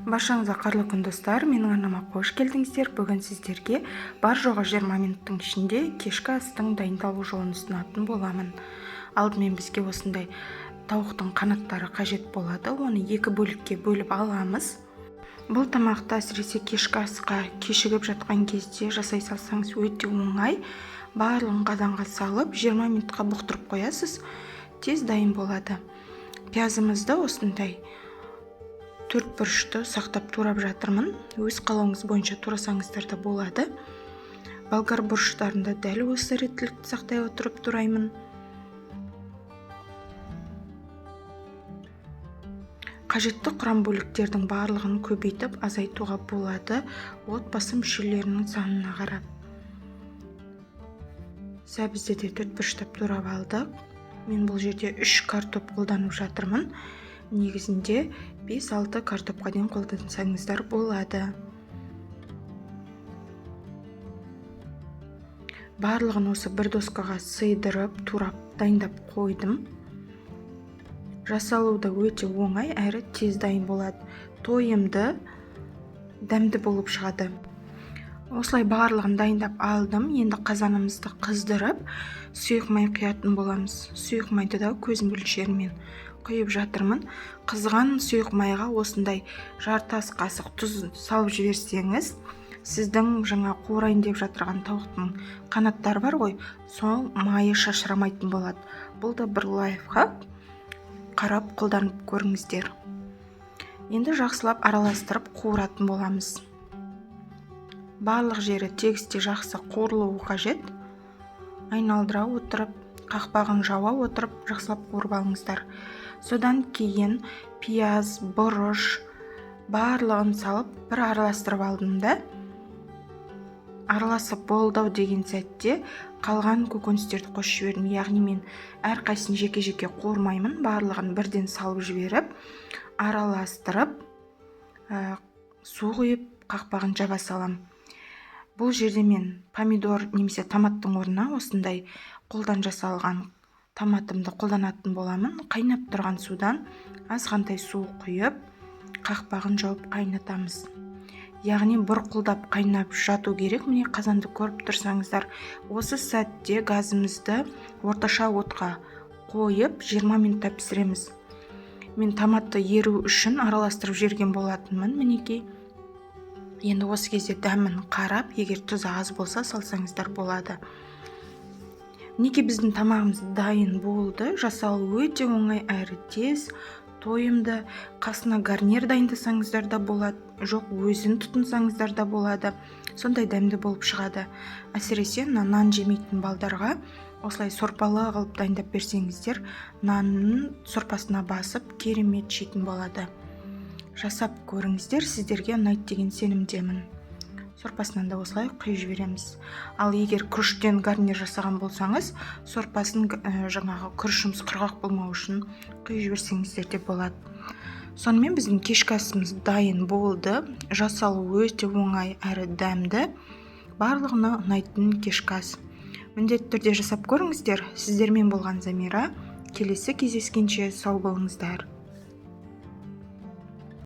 Баршаңызға қайырлы күн достар, менің арнама қош келдіңіздер. Бүгін сіздерге бар жоғы 20 минуттың ішінде кешкі астың дайындалу жолын ұсынатын боламын. Алдымен бізге осындай тауықтың қанаттары қажет болады. Оны екі бөлікке бөліп аламыз. Бұл тамақты әсіресе кешкі асқа кешігіп жатқан кезде жасай салсаңыз өте оңай. Барлығын қазанға салып 20 минутқа бұқтырып қоясыз. Тез дайын болады. Пиязымызды осындай 4 бұрышты сақтап турап жатырмын. Өз қалауыңыз бойынша турасаңыздар да болады. Болгар бұрыштарында дәл осы реттілікті сақтай отырып тураймын. Қажетті құрам бөліктердің барлығын көбейтіп азайтуға болады отбасы мүшелерінің санына қарап. Сәбізді де 4 бұрыштап турап алдық. Мен бұл жерде 3 картоп қолданып жатырмын. Негізінде 5-6 картопқа дейін қолдансаңыздар болады. Барлығын осы бір доскаға сыйдырып, турап, дайындап қойдым. Жасалуы өте оңай әрі тез дайын болады. Тойымды, дәмді болып шығады. Осылай барлығын дайындап алдым. Енді қазанымызды қыздырып, сұйық май құятын боламыз. Сұйық майды да көз мөлшерімен құйып жатырмын. Қызған сұйық майға осындай жартас қасық тұз салып жіберсеңіз, сіздің жаңа қуырайын деп жатырған тауықтың қанаттары бар ғой, сол майы шашырамайтын болады. Бұл да бір лайфхак. Қарап қолданып көріңіздер. Енді жақсылап араластырып қуыратын боламыз. Барлық жері тегісте жақсы қуырылуы қажет. Айналдыра отырып, қақпағын жауа отырып, жақсылап қуырып алыңыздар. Содан кейін пияз, бұрыш барлығын салып бір араластырып алдым да. Араласып болдау деген сәтте қалған көкөністерді қосып жібердім. Яғни мен әрқайсысын жеке-жеке қуырмаймын, барлығын бірден салып жіберіп, араластырып, су құйып, қақпағын жаба салам. Бұл жерде мен помидор немесе томаттың орнына осындай қолдан жасалған томатымды қолданатын боламын. Қайнап тұрған судан азғантай су құйып, қақпағын жауып қайнатамыз. Яғни бұрқылдап қайнап жату керек. Міне қазанды көріп тұрсаңыздар, осы сәтте газымызды орташа отқа қойып 20 минутта пісіреміз. Мен томатты еру үшін араластырып жіберген болатынмын. Мінекей. Енді осы кезде дәмін қарап, егер тұзы аз болса салсаңыздар болады. Неге біздің тамағымыз дайын болды. Жасалу өте оңай әрі тез. Тойымды қасына гарнир дайындасаңыздар да болады, жоқ өзін тұтынсаңыздар да болады. Сондай дәмді болып шығады. Әсіресе нан жемейтін балдарға осылай сорпалы қылып дайындап берсеңіздер, нанның сорпасына басып керемет жейтін болады. Жасап көріңіздер, сіздерге ұнайды деген сенімдемін. Сорпасынан да осылай құйып жібереміз. Ал егер күріштен гарнир жасаған болсаңыз, сорпасын жаңағы күрішіміз құрғақ болмау үшін құйып жіберсеңіздер де болады. Сонымен біздің кешкі асымыз дайын болды. Жасалу өте оңай әрі дәмді. Барлығына ұнайтын кешкі ас. Міндетті түрде жасап көріңіздер. Сіздермен болған Замира. Келесі кездескенше сау болыңыздар.